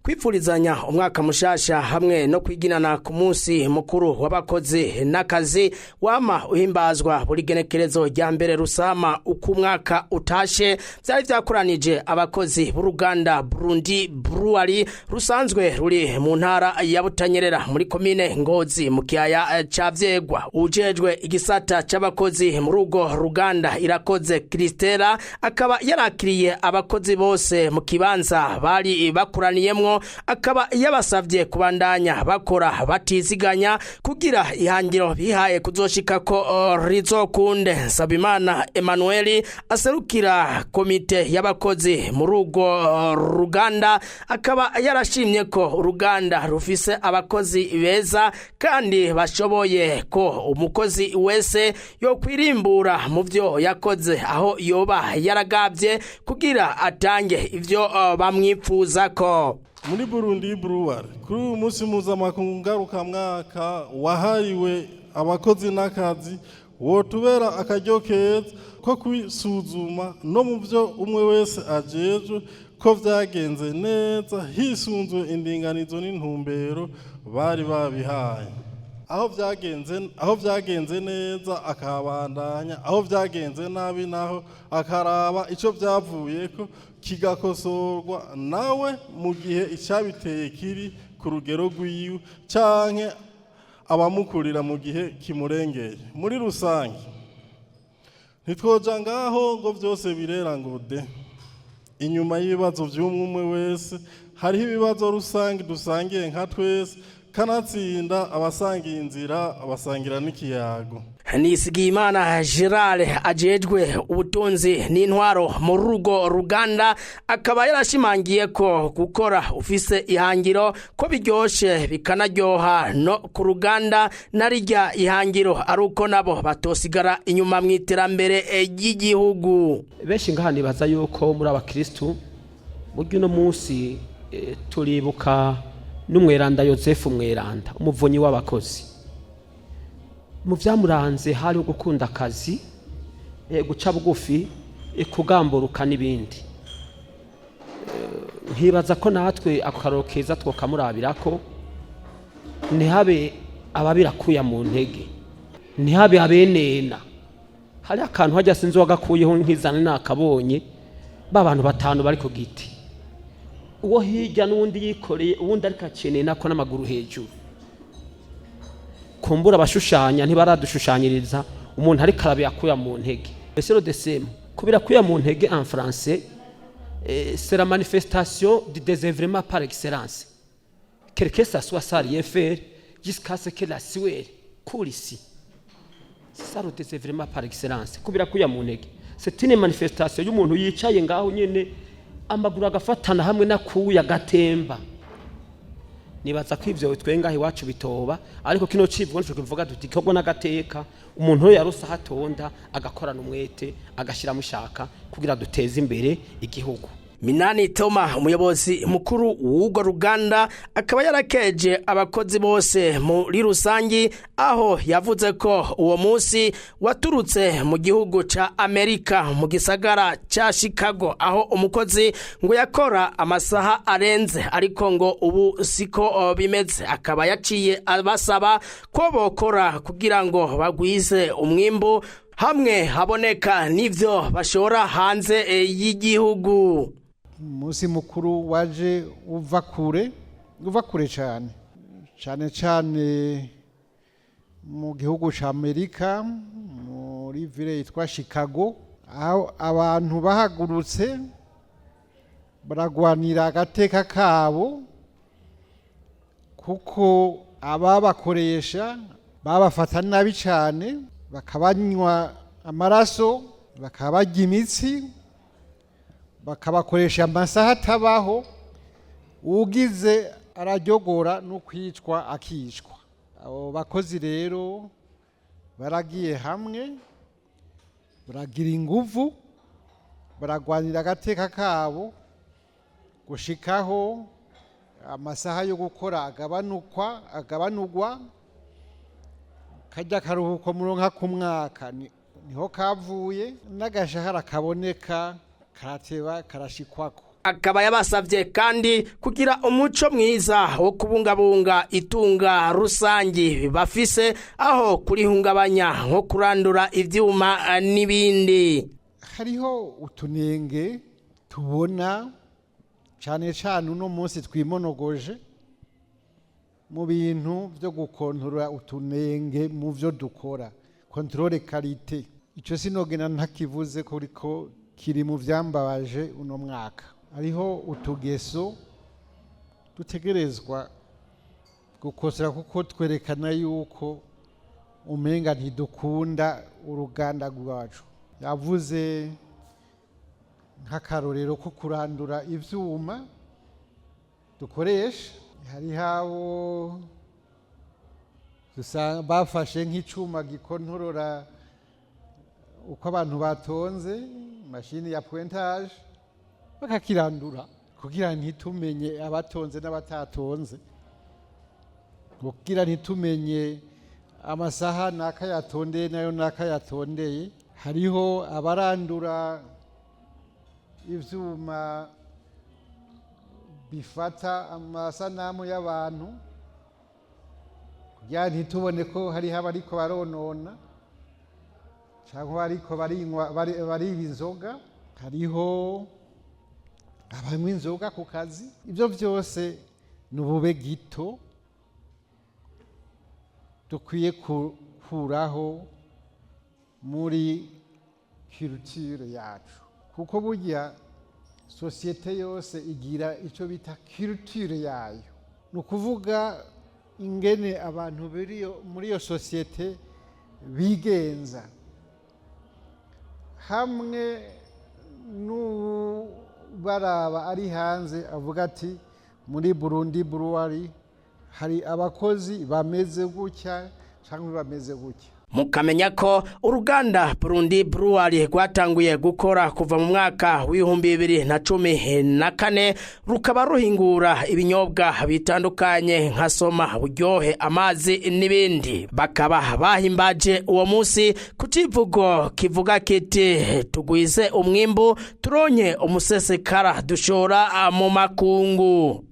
kwipfurizanya umwaka mushasha hamwe no kwiginana ku munsi mukuru w'abakozi n'akazi wama uhimbazwa buri genekerezo rya mbere rusama uko umwaka utashe byari byakoranije abakozi b'uruganda Burundi Brewery rusanzwe ruri mu ntara ya Butanyerera muri komine Ngozi mu kiyaya ca Vyegwa. Ujejwe igisata c'abakozi mu rugo ruganda Irakoze Kristela akaba yarakiriye abakozi bose mu kibanza bari bakuraniyemwo, akaba yabasavye kubandanya bakora batiziganya kugira ihangiro bihaye kuzoshika ko rizokunde. Nsabimana Emmanuel aserukira komite y'abakozi mu rugo ruganda akaba yarashimye ko uruganda rufise abakozi beza kandi bashoboye, ko umukozi wese yo kwirimbura mu vyo yakoze aho yoba yaragavye kugira atange ivyo bamwipfuzako. Muri Burundi Brewery kuri uyu munsi mpuzamakungu ngarukamwaka wahariwe abakozi n'akazi wotubera akaryo keza ko kwisuzuma no mu vyo umwe wese ajejwe ko vyagenze neza hisunzwe indinganizo n'intumbero bari babihaye. Aho vyagenze neza akabandanya, aho vyagenze nabi naho akaraba ico vyavuyeko kigakosorwa nawe mu gihe icabiteye kiri ku rugero rw'iwe canke abamukurira mu gihe kimurengeye. Muri rusange ntitwoja ngaho ngo vyose birera ngo de. Inyuma y'ibibazo vy'umwe wese hariho ibibazo rusange dusangiye nka twese, kanatsinda abasangiye inzira abasangira n'ikiyago. Nisigiyimana Gerard ajejwe ubutunzi n'intwaro mu rugo ruganda akaba yarashimangiye ko gukora ufise ihangiro ko biryoshe bikanaryoha no ku ruganda narijya ihangiro ari uko nabo batosigara inyuma mu iterambere ry'igihugu. Benshi ngahani baza yuko muri abakristu buryo no munsi turibuka n'umweranda Yozefu Mweranda umuvunyi w'abakozi. Mu vyamuranze hari gukunda akazi, guca bugufi, kugamburuka n'ibindi. Nkibaza ko natwe akarokeza twokamurabirako ntihabe ababirakuya mu ntege, ntihabe abenena. Hari akantu hajya sinzi wagakuyeho nkizana nakabonye babantu batanu bari ku giti, uwo hirya n'undi yikoreye uwundi ariko akeneye nako n'amaguru hejuru. Kumbura abashushanya ntibaradushushanyiriza umuntu ari karabe akuya mu ntege. C'est le deuxième. Kubira kuya mu ntege en français, c'est la manifestation du désœuvrement par excellence. Quelque ça soit ça rien faire jusqu'à ce que la sueur coule ici. C'est ça le désœuvrement par excellence. Kubira kuya mu ntege. C'est une manifestation y'umuntu yicaye ngaho nyene amaguru agafatana hamwe nakuya gatemba. Nibaza ko ivyo twenga iwacu bitoba, ariko kino civwo nico kivuga duti kogwa nagateka umuntu yarusa hatonda agakorana umwete agashira mushaka kugira duteze imbere igihugu. Minani Toma umuyobozi mukuru w'ugo ruganda akaba yarakeje abakozi bose muri rusangi, aho yavuze ko uwo munsi waturutse mu gihugu ca Amerika mu gisagara ca Chicago, aho umukozi ngo yakora amasaha arenze ariko ngo ubu siko bimeze. Akaba yaciye abasaba ko bokora kugira ngo bagwize umwimbu hamwe haboneka n'ivyo bashora hanze y'igihugu. Musi mukuru waje uva kure cyane mu gihugu ca Amerika muri ville yitwa Chicago, aho abantu bahagurutse baragwanira agateka kabo kuko ababakoresha babafata nabi cyane, bakabanywa amaraso, bakabajya imitsi, bakabakoresha amasaha atabaho, ugize araryogora no kwicwa akicwa. Abo bakozi rero baragiye hamwe, baragira inguvu, baragwanira agateka kabo gushikaho amasaha yo gukora agabanurwa, kajya karuhuko muronka ku mwaka niho kavuye, n'agashahara kaboneka karateba karashikwako. akaba yabasavye kandi kugira umuco mwiza wo kubungabunga itunga rusangi bafise aho kurihungabanya nko kurandura ivyuma n'ibindi. Hariho utunenge tubona cyane cyane uno munsi twimonogoje mu bintu byo gukontorora utunenge mu byo dukora, controle qualité. Icyo sinogena ntakivuze ko kiri mu vyambabaje uno mwaka. Hariho utugeso dutegerezwa gukosera kuko twerekana yuko umenga ntidukunda uruganda rwacu. Yavuze nk'akarorero ko kurandura ivyuma dukoresha. Hari habo bafashe nk'icuma gikontorora uko abantu batonze, mashini ya pointage, bakakirandura kugira ntitumenye abatonze n'abatatonze, kugira ntitumenye amasaha nakayatondeye nayo nakayatondeye. Hariho abarandura ivyuma bifata amasanamu y'abantu kugira ntitubone ko hariho abariko baronona cyangwa bariko bariba inzoga. Hariho abanywa inzoga ku kazi. Ibyo byose ni ubube gito dukwiye kuraho muri culture yacu, kuko burya sosiyete yose igira icyo bita culture yayo. Ni ukuvuga ingene abantu muri iyo sosiyete bigenza, hamwe n'ubaraba ari hanze avuga ati muri Burundi Brewery hari abakozi bameze gutya cyangwa bameze gutya. Mukamenya ko uruganda Burundi Brewery rwatanguye gukora kuva mu mwaka w'2014 rukaba ruhingura ibinyobwa bitandukanye nka soma, buryohe, amazi n'ibindi. Bakaba bahimbaje uwo munsi ku kivugo kivuga kiti tugwize umwimbu turonke umusesekara dushora mu makungu.